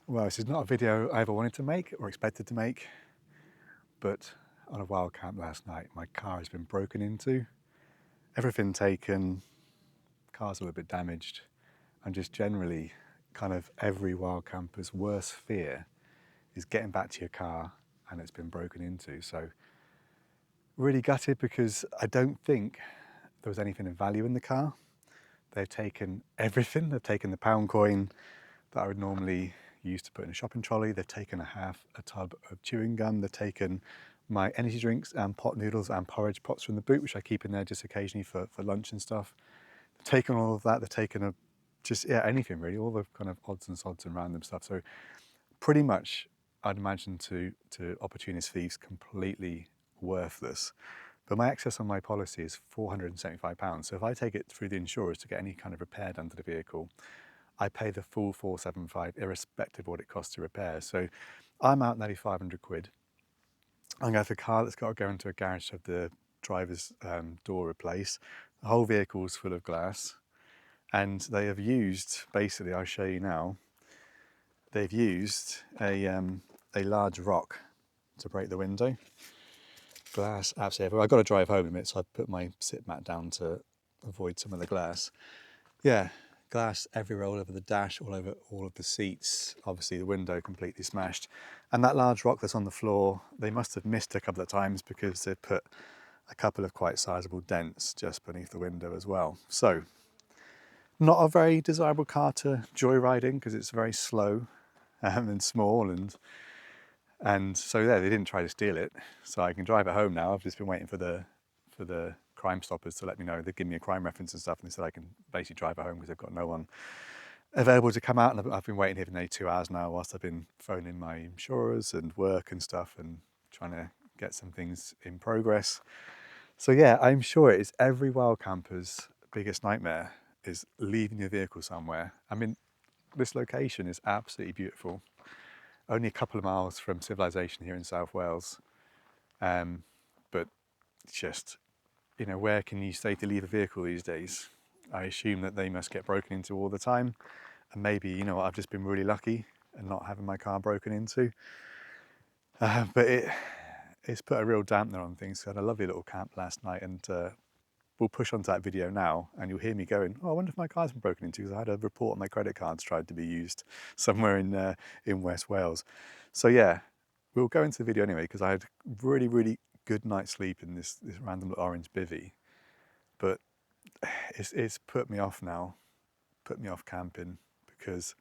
Well, this is not a video I ever wanted to make or expected to make, but on a wild camp last night, my car has been broken into, everything taken, car's a little bit damaged, and just generally kind of every wild camper's worst fear is getting back to your car and it's been broken into. So really gutted because I don't think there was anything of value in the car. They've taken everything. They've taken the pound coin that I would normally use to put in a shopping trolley. They've taken a tub of chewing gum. They've taken my energy drinks and pot noodles and porridge pots from the boot, which I keep in there just occasionally for lunch and stuff. They've taken all of that. They've taken anything really, all the kind of odds and sods and random stuff. So pretty much, I'd imagine to opportunist thieves, completely worthless. But my excess on my policy is £475. So if I take it through the insurers to get any kind of repair done to the vehicle, I pay the full 475 irrespective of what it costs to repair. So I'm out nearly 500 quid. I'm going to have a car that's got to go into a garage to have the driver's door replaced. The whole vehicle's full of glass. And they have used, basically, I'll show you now, they've used a large rock to break the window. Glass absolutely everywhere. I've got to drive home in a minute, so I've put my sit mat down to avoid some of the glass. Yeah, glass everywhere, all over the dash, all over all of the seats. Obviously the window completely smashed. And that large rock that's on the floor, they must have missed a couple of times because they've put a couple of quite sizable dents just beneath the window as well. So, not a very desirable car to joyride in because it's very slow and small, and so yeah, they didn't try to steal it. So I can drive it home now. I've just been waiting for the Crime Stoppers to let me know. They give me a crime reference and stuff, and they said I can basically drive it home because they've got no one available to come out. And I've been waiting here for nearly 2 hours now whilst I've been phoning my insurers and work and stuff and trying to get some things in progress. So yeah, I'm sure it is every wild camper's biggest nightmare, is leaving your vehicle somewhere. I mean, this location is absolutely beautiful. Only a couple of miles from civilization here in South Wales. But it's just, where can you stay to leave a vehicle these days? I assume that they must get broken into all the time. And maybe, I've just been really lucky and not having my car broken into. But it's put a real dampener on things. So I had a lovely little camp last night, and we'll push onto that video now and you'll hear me going, oh, I wonder if my car's been broken into, because I had a report on my credit cards tried to be used somewhere in West Wales. So yeah, we'll go into the video anyway, because I had really, really good night's sleep in this random little orange bivvy. But it's put me off now, put me off camping, because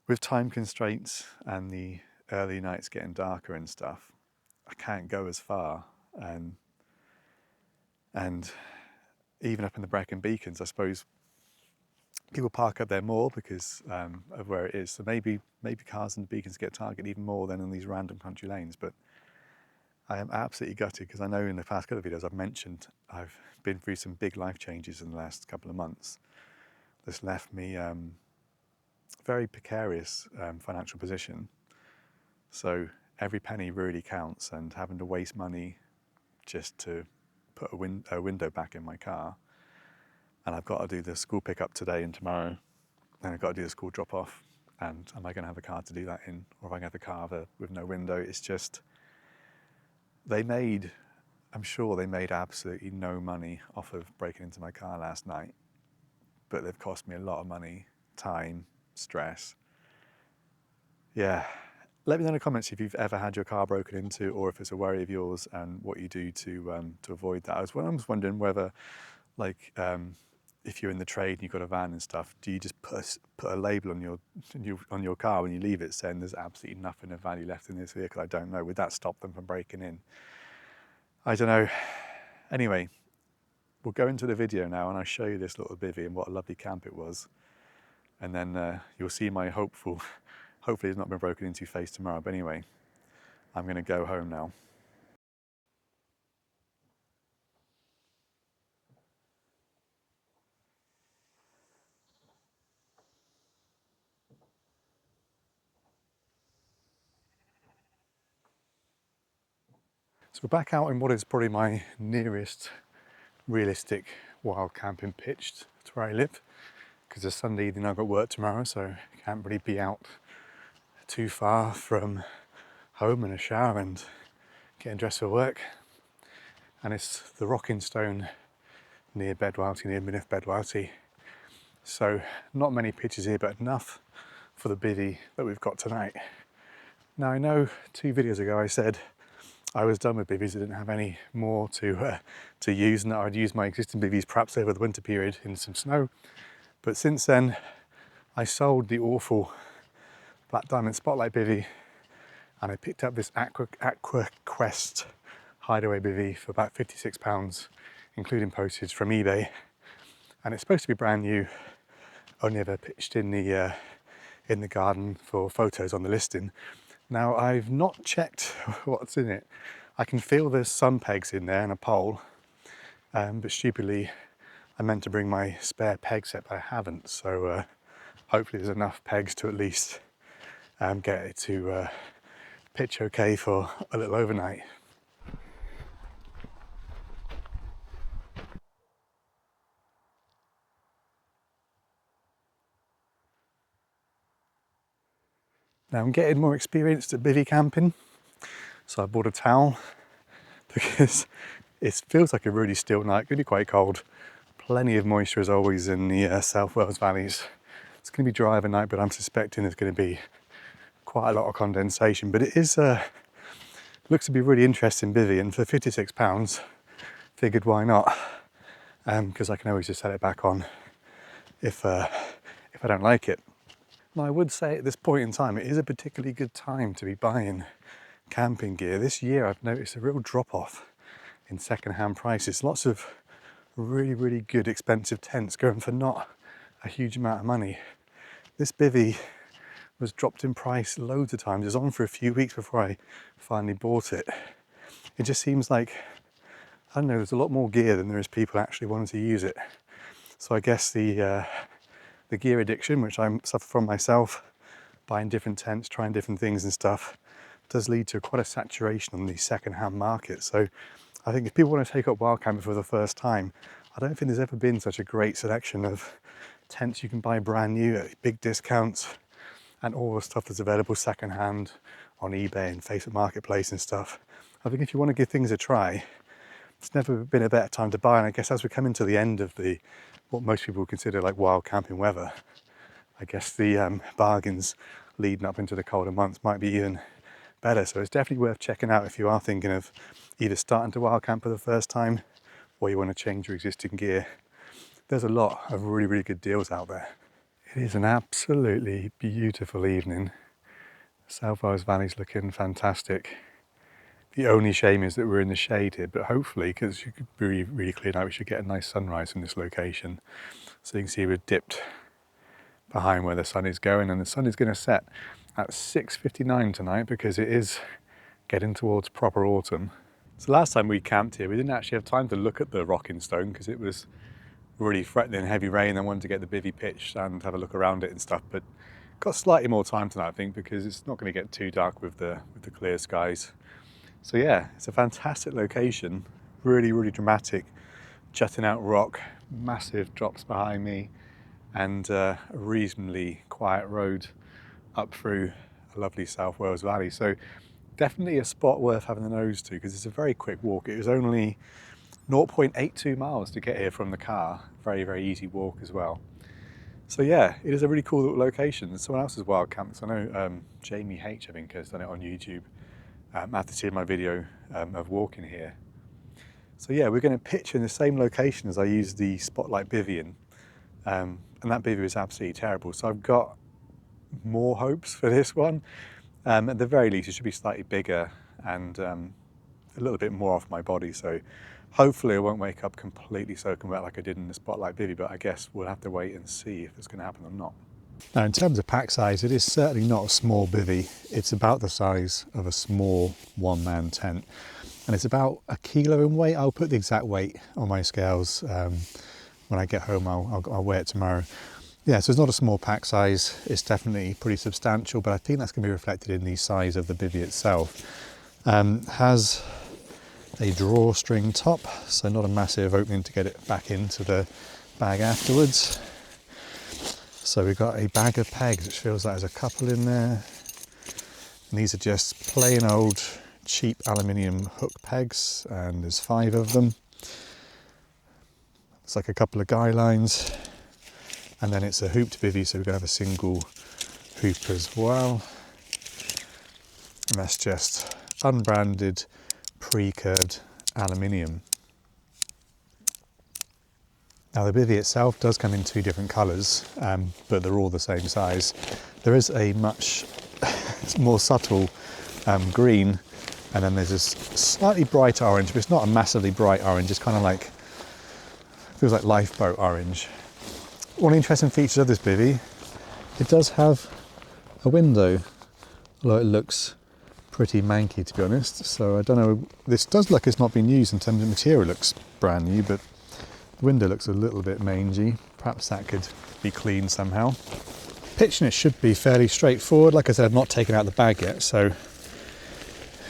with time constraints and the early nights getting darker and stuff, I can't go as far. And even up in the Brecon Beacons, I suppose people park up there more because of where it is. So maybe cars in the beacons get targeted even more than in these random country lanes. But I am absolutely gutted, because I know in the past couple of videos I've mentioned I've been through some big life changes in the last couple of months. This left me very precarious financial position. So every penny really counts, and having to waste money just to put a window back in my car. And I've got to do the school pickup today and tomorrow, and I've got to do the school drop off. And am I going to have a car to do that in, or am I going to have a car with no window? It's just, I'm sure they made absolutely no money off of breaking into my car last night, but they've cost me a lot of money, time, stress. Yeah. Let me know in the comments if you've ever had your car broken into, or if it's a worry of yours, and what you do to avoid that. I was wondering whether, like, if you're in the trade and you've got a van and stuff, do you just put a label on your car when you leave it saying there's absolutely nothing of value left in this vehicle? I don't know. Would that stop them from breaking in? I don't know. Anyway, we'll go into the video now and I'll show you this little bivvy and what a lovely camp it was. And then you'll see my hopefully it's not been broken into face tomorrow. But anyway, I'm going to go home now. So we're back out in what is probably my nearest realistic wild camping pitch to where I live, because it's Sunday evening, I've got work tomorrow, so I can't really be out too far from home and a shower and getting dressed for work. And it's the rocking stone near Bedwellty, near Mynydd Bedwellty. So not many pictures here, but enough for the bivvy that we've got tonight. Now I know 2 videos ago I said I was done with bivvies, I didn't have any more to use, and that I'd use my existing bivvies perhaps over the winter period in some snow. But since then I sold the awful Black Diamond Spotlight bivvy and I picked up this Aqua Quest Hideaway Bivy for about £56, including postage, from eBay. And it's supposed to be brand new, only ever pitched in the garden for photos on the listing. Now I've not checked what's in it. I can feel there's some pegs in there and a pole, but stupidly I meant to bring my spare peg set, but I haven't. So hopefully there's enough pegs to at least get it to pitch okay for a little overnight. Now I'm getting more experienced at bivvy camping, so I bought a towel because it feels like a really still night, going to be quite cold. Plenty of moisture as always in the South Wales valleys. It's going to be dry overnight, but I'm suspecting there's going to be quite a lot of condensation. But it is looks to be really interesting bivvy, and for £56, figured why not? Because I can always just set it back on if I don't like it. Now I would say at this point in time it is a particularly good time to be buying camping gear. This year I've noticed a real drop off in second-hand prices. Lots of really good expensive tents going for not a huge amount of money. This bivvy was dropped in price loads of times. It was on for a few weeks before I finally bought it. It just seems like, I don't know, there's a lot more gear than there is people actually wanting to use it. So I guess the gear addiction, which I suffer from myself, buying different tents, trying different things and stuff, does lead to quite a saturation on the second-hand market. So I think if people want to take up wild camping for the first time, I don't think there's ever been such a great selection of tents you can buy brand new at big discounts, and all the stuff that's available second-hand on eBay and Facebook Marketplace and stuff. I think if you want to give things a try, it's never been a better time to buy. And I guess as we come into the end of what most people would consider like wild camping weather, I guess the bargains leading up into the colder months might be even better. So it's definitely worth checking out if you are thinking of either starting to wild camp for the first time or you want to change your existing gear. There's a lot of really good deals out there. It is an absolutely beautiful evening. South Wales Valley's looking fantastic. The only shame is that we're in the shade here, but hopefully, because you could be really clear night, we should get a nice sunrise from this location. So you can see we're dipped behind where the sun is going, and the sun is going to set at 6:59 tonight because it is getting towards proper autumn. So last time we camped here, we didn't actually have time to look at the rocking stone because it was really threatening heavy rain. I wanted to get the bivvy pitched and have a look around it and stuff, but got slightly more time tonight, I think, because it's not going to get too dark with the clear skies. So yeah, it's a fantastic location, really dramatic, jutting out rock, massive drops behind me, and a reasonably quiet road up through a lovely South Wales Valley. So definitely a spot worth having a nose to because it's a very quick walk. It was only 0.82 miles to get here from the car. Very easy walk as well. So yeah, it is a really cool little location. Someone else's wild camps. I know Jamie H, I think, has done it on YouTube after seeing my video of walking here. So yeah, we're going to pitch in the same location as I used the Spotlight bivvy in, and that bivvy was absolutely terrible. So I've got more hopes for this one. At the very least, it should be slightly bigger and a little bit more off my body. So hopefully I won't wake up completely soaking wet like I did in the Spotlight bivvy, but I guess we'll have to wait and see if it's going to happen or not. Now in terms of pack size, it is certainly not a small bivvy. It's about the size of a small one-man tent. And it's about 1 kilo in weight. I'll put the exact weight on my scales when I get home. I'll weigh it tomorrow. Yeah, so it's not a small pack size. It's definitely pretty substantial, but I think that's going to be reflected in the size of the bivvy itself. Has a drawstring top, so not a massive opening to get it back into the bag afterwards. So we've got a bag of pegs, which feels like there's a couple in there. And these are just plain old cheap aluminium hook pegs, and there's 5 of them. It's like a couple of guy lines, and then it's a hooped bivvy, so we're going to have a single hoop as well. And that's just unbranded, pre-curved aluminium. Now the bivvy itself does come in 2 different colours, but they're all the same size. There is a much more subtle green, and then there's this slightly bright orange, but it's not a massively bright orange, it's kind of like, feels like lifeboat orange. One interesting feature of this bivvy, it does have a window, although it looks pretty manky to be honest, so I don't know, this does look it's not been used in terms of material, it looks brand new, but the window looks a little bit mangy. Perhaps that could be cleaned somehow. Pitching it should be fairly straightforward. Like I said, I've not taken out the bag yet, so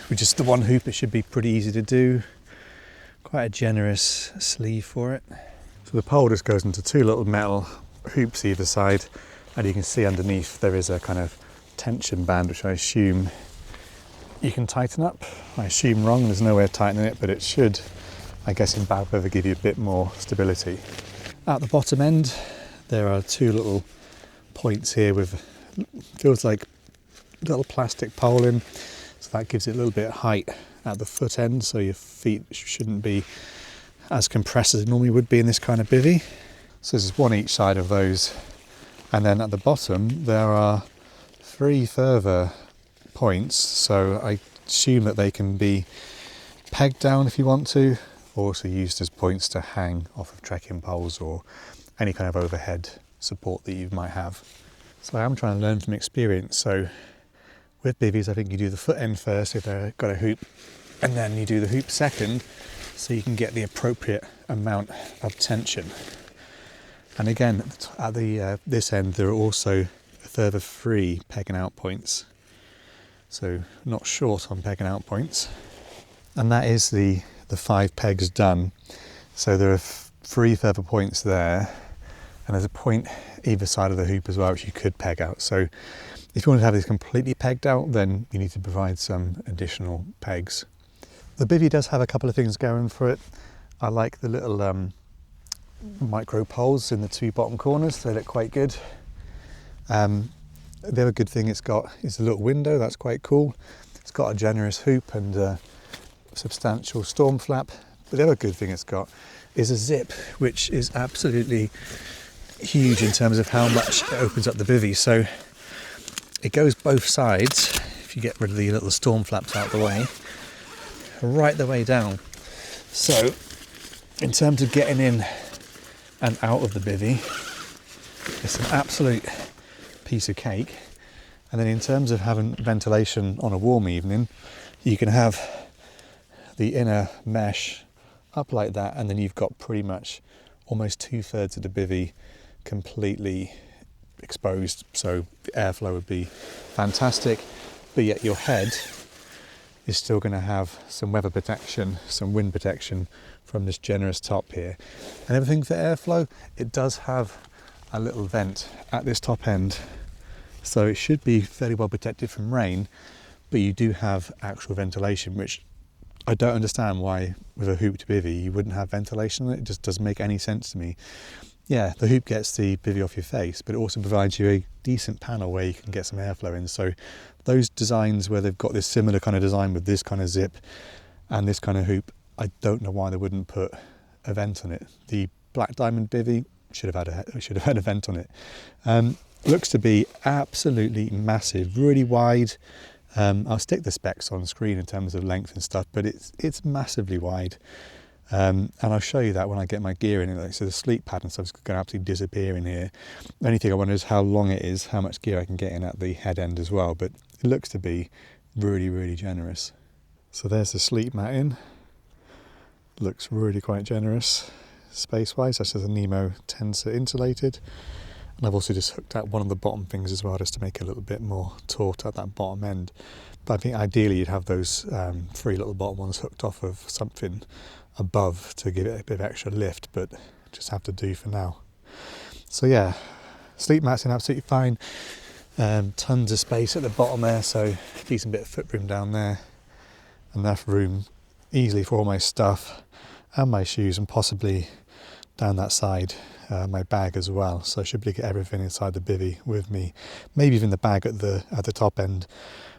with just the one hoop it should be pretty easy to do. Quite a generous sleeve for it. So the pole just goes into 2 little metal hoops either side, and you can see underneath there is a kind of tension band, which I assume you can tighten up. I assume wrong, there's no way of tightening it, but it should, I guess, in bad weather give you a bit more stability. At the bottom end there are 2 little points here with, feels like little plastic poling, so that gives it a little bit of height at the foot end, so your feet shouldn't be as compressed as it normally would be in this kind of bivvy. So there's 1 each side of those, and then at the bottom there are 3 further points, so I assume that they can be pegged down if you want to, or also used as points to hang off of trekking poles or any kind of overhead support that you might have. So I am trying to learn from experience. So with bivvies, I think you do the foot end first if they've got a hoop, and then you do the hoop second, so you can get the appropriate amount of tension. And again, at the this end, there are also a further 3 pegging out points. So not short on pegging out points. And that is the 5 pegs done. So there are 3 further points there, and there's a point either side of the hoop as well, which you could peg out. So if you want to have this completely pegged out, then you need to provide some additional pegs. The bivvy does have a couple of things going for it. I like the little micro poles in the 2 bottom corners, they look quite good. The other good thing it's got is a little window, that's quite cool. It's got a generous hoop and a substantial storm flap. But the other good thing it's got is a zip, which is absolutely huge in terms of how much it opens up the bivvy. So it goes both sides, if you get rid of the little storm flaps out of the way, right the way down. So in terms of getting in and out of the bivvy, it's an absolute piece of cake. And then in terms of having ventilation on a warm evening, you can have the inner mesh up like that, and then you've got pretty much almost 2/3 of the bivvy completely exposed, so the airflow would be fantastic, but yet your head is still going to have some weather protection, some wind protection from this generous top here. And everything for airflow, it does have a little vent at this top end, so it should be fairly well protected from rain, but you do have actual ventilation, which I don't understand why with a hooped bivvy you wouldn't have ventilation. It just doesn't make any sense to me. Yeah, the hoop gets the bivvy off your face, but it also provides you a decent panel where you can get some airflow in. So those designs where they've got this similar kind of design with this kind of zip and this kind of hoop, I don't know why they wouldn't put a vent on it. The Black Diamond bivvy should have had a vent on it. Looks to be absolutely massive, really wide. I'll stick the specs on screen in terms of length and stuff, but it's massively wide. And I'll show you that when I get my gear in it. So the sleep pad and stuff is going to absolutely disappear in here. The only thing I wonder is how long it is, how much gear I can get in at the head end as well, but it looks to be really, really generous. So there's the sleep mat in. Looks really quite generous space-wise. That's just a Nemo tensor insulated. And I've also just hooked out one of the bottom things as well, just to make it a little bit more taut at that bottom end. But I think ideally you'd have those 3 little bottom ones hooked off of something above to give it a bit of extra lift, but just have to do for now. So yeah, sleep mat's in absolutely fine. Tons of space at the bottom there, so decent bit of foot room down there. Enough room easily for all my stuff and my shoes, and possibly down that side my bag as well. So I should be able to get everything inside the bivvy with me. Maybe even the bag at the top end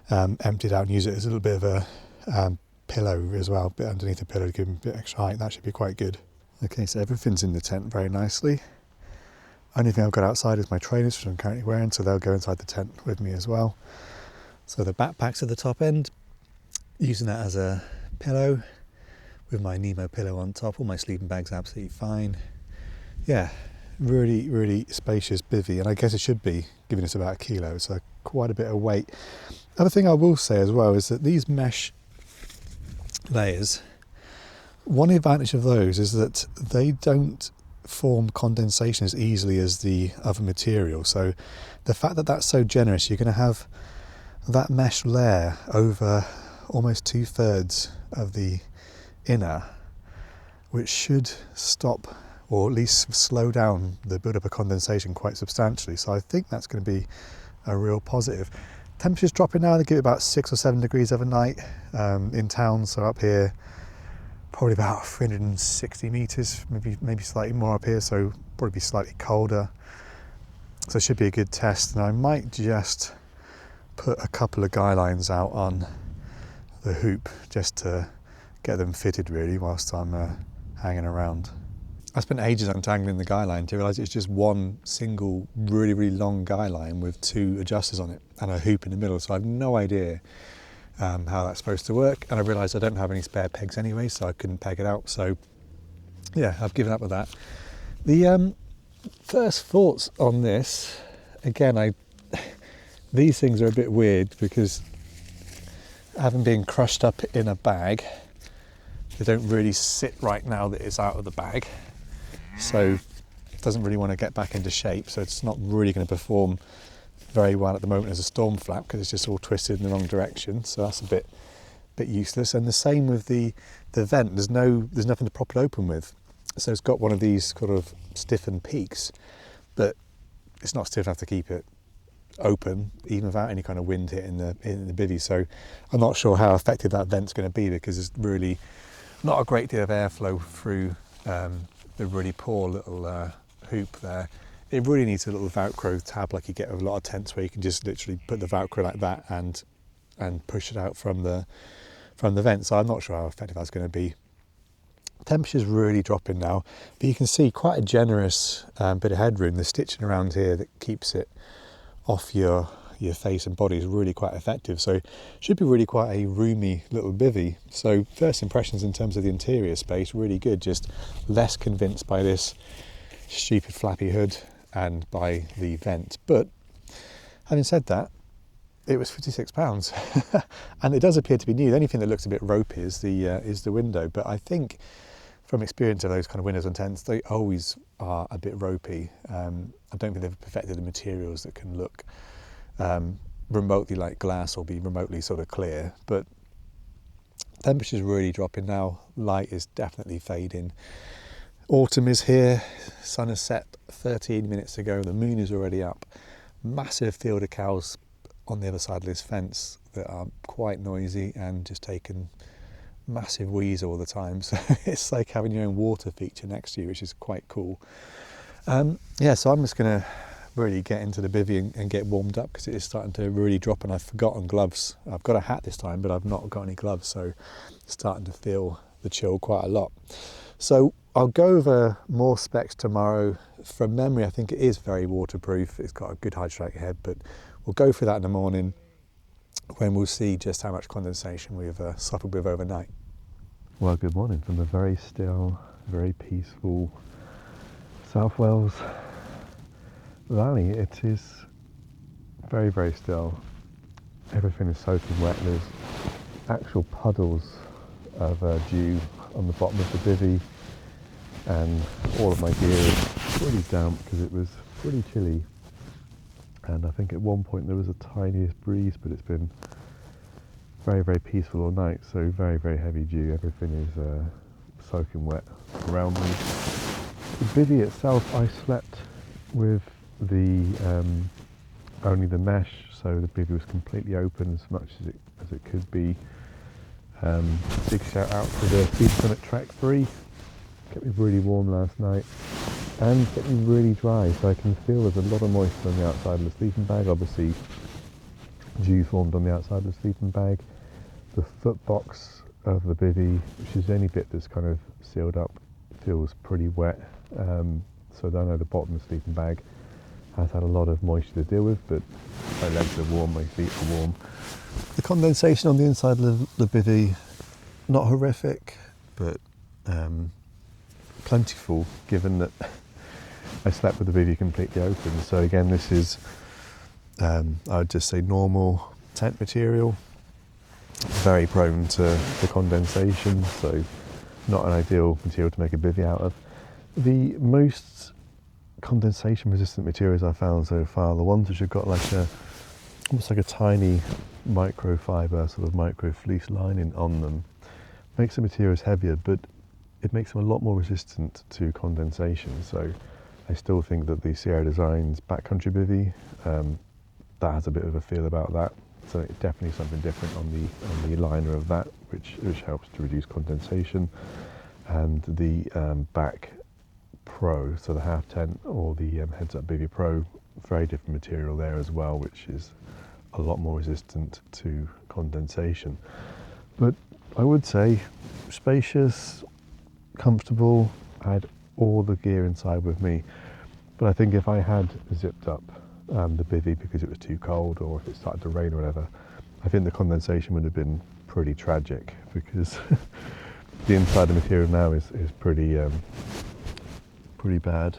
emptied out and use it as a little bit of a pillow as well, bit underneath the pillow to give them a bit extra height. That should be quite good. Okay, so everything's in the tent very nicely. Only thing I've got outside is my trainers, which I'm currently wearing, so they'll go inside the tent with me as well. So the backpack's at the top end, using that as a pillow with my Nemo pillow on top. All my sleeping bags absolutely fine. Yeah, really, really spacious bivvy, and I guess it should be, giving us about 1 kilo, so quite a bit of weight. Other thing I will say as well is that these mesh layers, one advantage of those is that they don't form condensation as easily as the other material. So the fact that that's so generous, you're going to have that mesh layer over almost 2/3 of the inner, which should stop or at least slow down the build-up of condensation quite substantially. So I think that's going to be a real positive. Temperature's dropping now. They give it about 6 or 7 degrees overnight in town. So up here, probably about 360 meters, maybe slightly more up here, so probably be slightly colder. So it should be a good test, and I might just put a couple of guy lines out on the hoop just to get them fitted really whilst I'm hanging around. I spent ages untangling the guy line to realise it's just one single really, really long guy line with 2 adjusters on it and a hoop in the middle, so I have no idea how that's supposed to work, and I realised I don't have any spare pegs anyway, so I couldn't peg it out. So yeah, I've given up with that. The first thoughts on this, again, these things are a bit weird because having been crushed up in a bag, they don't really sit right now that it's out of the bag, so it doesn't really want to get back into shape, so it's not really going to perform very well at the moment as a storm flap because it's just all twisted in the wrong direction, so that's a bit useless. And the same with the vent, there's nothing to prop it open with, so it's got one of these sort of stiffened peaks, but it's not stiff enough to keep it open even without any kind of wind hitting the bivvy. So I'm not sure how effective that vent's going to be because there's really not a great deal of airflow through the really poor little hoop there. It really needs a little Velcro tab like you get with a lot of tents, where you can just literally put the Velcro like that and push it out from the vent. So I'm not sure how effective that's going to be. Temperature's really dropping now, but you can see quite a generous bit of headroom. The stitching around here that keeps it off your face and body is really quite effective. So should be really quite a roomy little bivvy. So first impressions in terms of the interior space, really good. Just less convinced by this stupid flappy hood and by the vent, but having said that, it was £56 and it does appear to be new. The only thing that looks a bit ropey is the window, but I think from experience of those kind of windows on tents, they always are a bit ropey. I don't think they've perfected the materials that can look remotely like glass or be remotely sort of clear, but temperature's really dropping now. Light is definitely fading. Autumn is here, sun has set 13 minutes ago, the moon is already up. Massive field of cows on the other side of this fence that are quite noisy and just taking massive wheeze all the time. So it's like having your own water feature next to you, which is quite cool. Yeah, so I'm just going to really get into the bivvy and get warmed up because it is starting to really drop, and I've forgotten gloves. I've got a hat this time, but I've not got any gloves, so it's starting to feel the chill quite a lot. So I'll go over more specs tomorrow. From memory, I think it is very waterproof. It's got a good hydrostatic head, but we'll go through that in the morning when we'll see just how much condensation we've suffered with overnight. Well, good morning from the very still, very peaceful South Wales Valley. It is very, very still. Everything is soaking wet. There's actual puddles of dew on the bottom of the bivvy, and all of my gear is pretty damp because it was pretty chilly, and I think at one point there was a tiniest breeze, but it's been very, very peaceful all night. So very, very heavy dew. Everything is soaking wet around me. The bivvy itself, I slept with the only the mesh, so the bivy was completely open as much as it could be. Big shout out to the Sea Summit Track 3, kept me really warm last night and kept me really dry, so I can feel there's a lot of moisture on the outside of the sleeping bag. Obviously dew formed on the outside of the sleeping bag. The foot box of the bivy, which is the only bit that's kind of sealed up, feels pretty wet, so I know the bottom of the sleeping bag has had a lot of moisture to deal with, but my legs are warm, my feet are warm. The condensation on the inside of the bivy, not horrific, but plentiful, given that I slept with the bivy completely open. So again, this is, I would just say, normal tent material, very prone to the condensation, so not an ideal material to make a bivy out of. The most condensation resistant materials I've found so far, the ones which have got like almost like a tiny microfiber, sort of micro fleece lining on them, makes the materials heavier, but it makes them a lot more resistant to condensation. So I still think that the Sierra Designs backcountry bivy, that has a bit of a feel about that. So it's definitely something different on the liner of that, which helps to reduce condensation. And the back Pro, so the half tent or the Heads Up Bivy Pro, very different material there as well, which is a lot more resistant to condensation. But I would say spacious, comfortable. I had all the gear inside with me, but I think if I had zipped up the bivy because it was too cold, or if it started to rain or whatever, I think the condensation would have been pretty tragic, because the inside of the material now is pretty bad.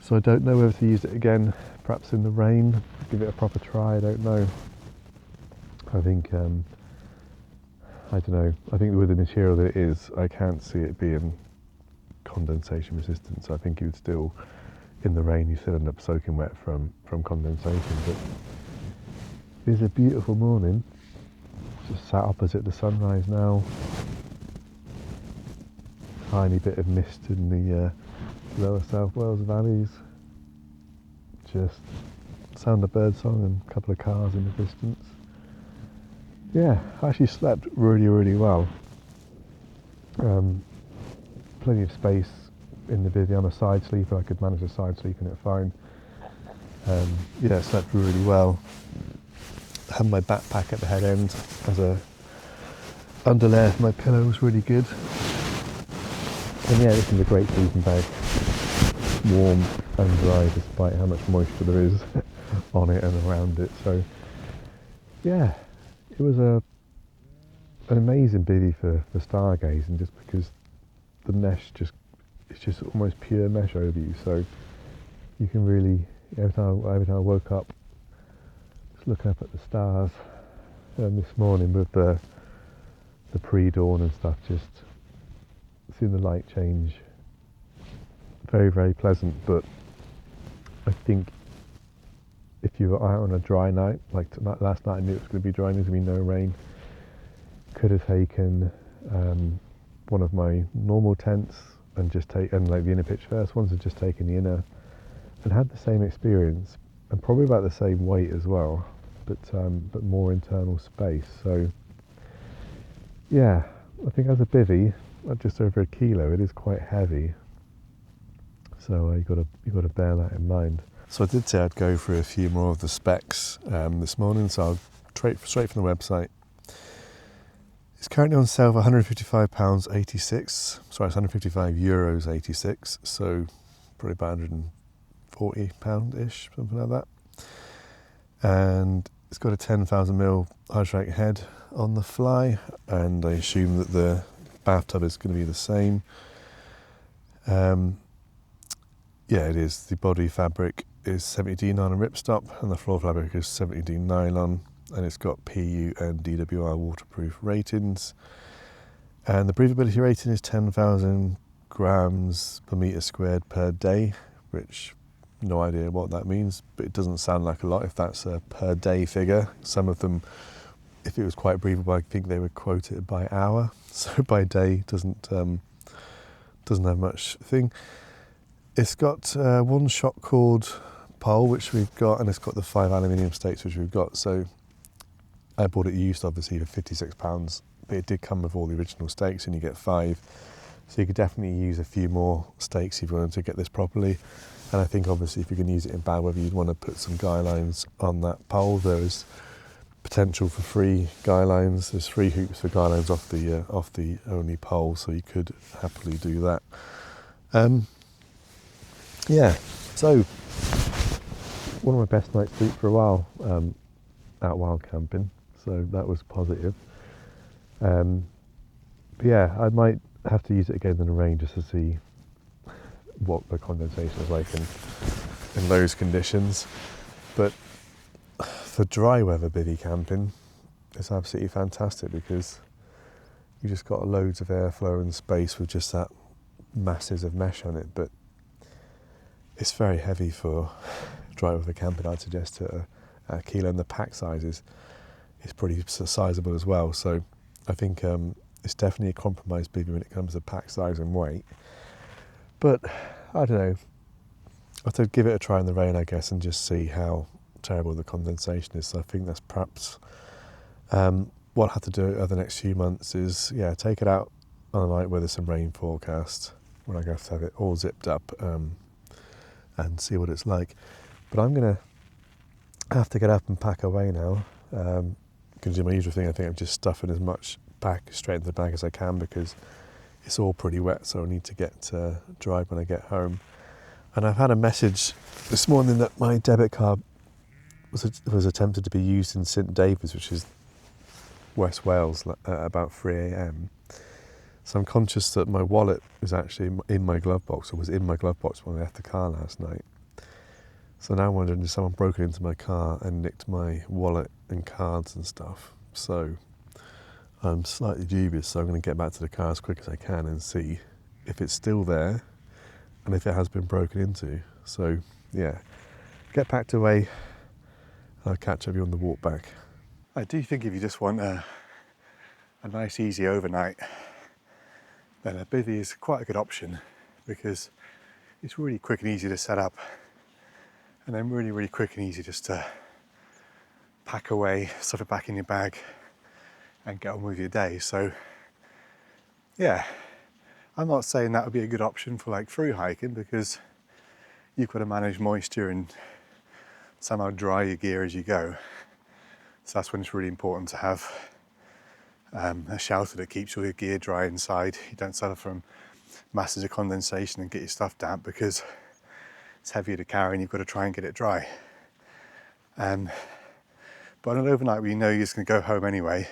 So I don't know whether to use it again, perhaps in the rain, give it a proper try, I don't know. I think, I don't know, I think with the material that it is, I can't see it being condensation resistant, so I think you would still, in the rain, you still end up soaking wet from condensation. But it is a beautiful morning, just sat opposite the sunrise now, tiny bit of mist in the lower South Wales valleys, just sound of birdsong and a couple of cars in the distance. Yeah, I actually slept really well. Plenty of space in the bivy. I'm a side sleeper, I could manage a side sleep in it fine. Yeah, slept really well. Had my backpack at the head end as a underlayer for my pillow, was really good. And yeah, this is a great sleeping bag, warm and dry despite how much moisture there is on it and around it. So yeah, it was an amazing bivy for stargazing, just because the mesh it's just almost pure mesh over you, so you can really, every time I woke up, just looking up at the stars this morning with the pre-dawn and stuff, just seeing the light change, very pleasant. But I think if you were out on a dry night, like last night I knew it was going to be dry, there's going to be no rain, could have taken one of my normal tents and like the inner pitch first ones, and just taken the inner and had the same experience, and probably about the same weight as well, but more internal space. So yeah, I think as a bivy, at just over 1 kilo, it is quite heavy, so you got to bear that in mind. So I did say I'd go through a few more of the specs this morning, so I'll straight from the website. It's currently on sale for £155.86. Sorry, it's €155.86. So probably about £140-ish, something like that. And it's got a 10,000ml hydraulic head on the fly, and I assume that the bathtub is going to be the same. Yeah, it is. The body fabric is 70D nylon ripstop, and the floor fabric is 70D nylon, and it's got PU and DWR waterproof ratings. And the breathability rating is 10,000 grams per metre squared per day, which, no idea what that means, but it doesn't sound like a lot if that's a per day figure. Some of them, if it was quite breathable, I think they would quote it by hour, so by day doesn't have much thing. It's got one shock cord pole which we've got, and it's got the 5 aluminium stakes which we've got. So I bought it used obviously for £56, but it did come with all the original stakes and you get 5. So you could definitely use a few more stakes if you wanted to get this properly. And I think obviously if you can use it in bad weather, you'd want to put some guy lines on that pole. There is potential for 3 guy lines. There's 3 hoops for guy lines off the only pole, so you could happily do that. Yeah, so one of my best night's sleep for a while out wild camping, so that was positive. But yeah, I might have to use it again in the rain just to see what the condensation is like in those conditions. But for dry weather bivvy camping, it's absolutely fantastic because you just got loads of airflow and space with just that masses of mesh on it. But it's very heavy for dry weather camping. I'd suggest a kilo, and the pack size is pretty sizable as well. So I think it's definitely a compromise bivvy when it comes to pack size and weight. But I don't know, I'll have to give it a try in the rain, I guess, and just see how terrible the condensation is. So I think that's perhaps what I'll have to do over the next few months is, yeah, take it out on a night where there's some rain forecast, when I have to have it all zipped up and see what it's like. But I'm going to have to get up and pack away now. Going to do my usual thing. I think I'm just stuffing as much pack straight into the bag as I can because it's all pretty wet, so I need to get dried when I get home. And I've had a message this morning that my debit card was attempted to be used in St David's, which is West Wales, at about 3 a.m. So I'm conscious that my wallet is actually in my glove box, or was in my glove box when I left the car last night. So now I'm wondering if someone broke into my car and nicked my wallet and cards and stuff. So I'm slightly dubious, so I'm going to get back to the car as quick as I can and see if it's still there and if it has been broken into. So yeah, get packed away. I'll catch up you on the walk back. I do think if you just want a nice easy overnight, then a bivvy is quite a good option because it's really quick and easy to set up, and then really quick and easy just to pack away, stuff it back in your bag and get on with your day. So yeah, I'm not saying that would be a good option for like through hiking because you've got to manage moisture and somehow dry your gear as you go. So that's when it's really important to have a shelter that keeps all your gear dry inside. You don't suffer from masses of condensation and get your stuff damp because it's heavier to carry and you've got to try and get it dry. But on an overnight where you know you're just going to go home anyway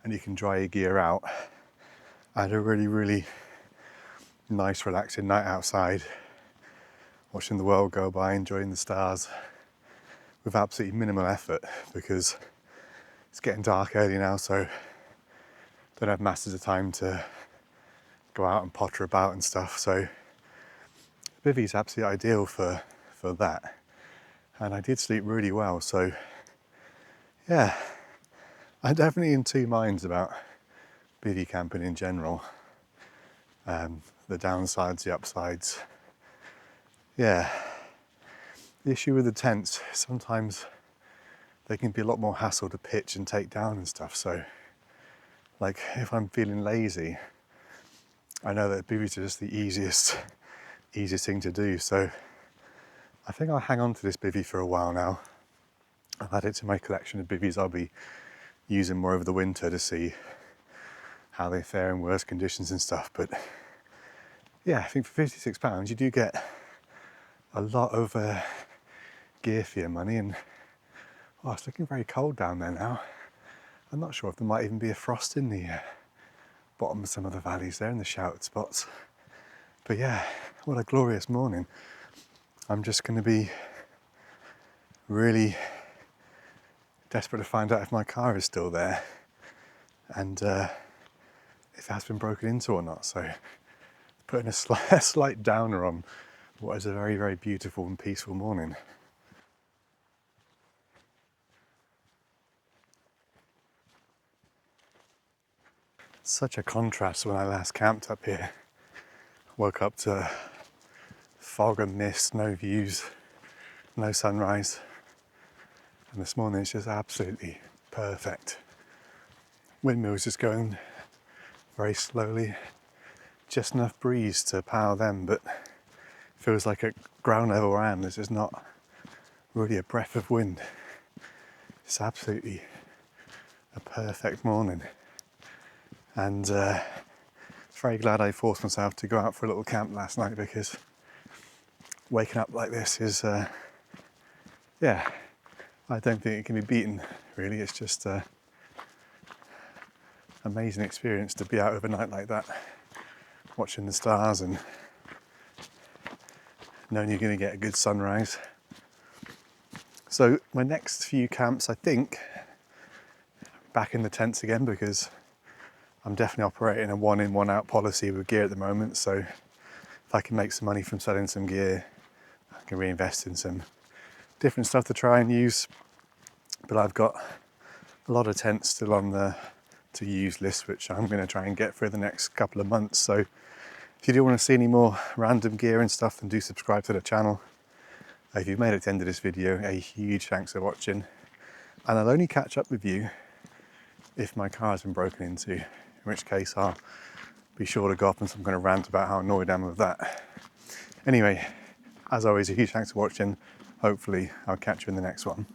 and you can dry your gear out, I had a really nice relaxing night outside, watching the world go by, enjoying the stars with absolutely minimal effort because it's getting dark early now, so don't have masses of time to go out and potter about and stuff. So bivvy is absolutely ideal for that, and I did sleep really well. So yeah, I'm definitely in two minds about bivvy camping in general. The downsides, the upsides. Yeah, the issue with the tents, sometimes they can be a lot more hassle to pitch and take down and stuff. So like if I'm feeling lazy, I know that bivvies are just the easiest thing to do. So I think I'll hang on to this bivvy for a while now. I've added to my collection of bivvies I'll be using more over the winter to see how they fare in worse conditions and stuff. But yeah, I think for £56 you do get a lot of gear for your money. And oh, it's looking very cold down there now. I'm not sure if there might even be a frost in the bottom of some of the valleys there in the sheltered spots. But yeah, what a glorious morning. I'm just going to be really desperate to find out if my car is still there and if it has been broken into or not. So putting a slight downer on what is a very beautiful and peaceful morning. Such a contrast when I last camped up here. Woke up to fog and mist, no views, no sunrise. And this morning it's just absolutely perfect. Windmills just going very slowly, just enough breeze to power them, but feels like at ground level where I am, there's just not really a breath of wind. It's absolutely a perfect morning. And very glad I forced myself to go out for a little camp last night, because waking up like this is, yeah, I don't think it can be beaten, really. It's just an amazing experience to be out overnight like that, watching the stars and knowing you're going to get a good sunrise. So my next few camps, I think, back in the tents again, because I'm definitely operating a one in, one out policy with gear at the moment. So if I can make some money from selling some gear, I can reinvest in some different stuff to try and use. But I've got a lot of tents still on the to use list, which I'm going to try and get for the next couple of months. So if you do want to see any more random gear and stuff, then do subscribe to the channel. If you've made it to the end of this video, a huge thanks for watching. And I'll only catch up with you if my car has been broken into, in which case I'll be sure to go off on some kind of rant about how annoyed I am with that. Anyway, as always, a huge thanks for watching. Hopefully I'll catch you in the next one.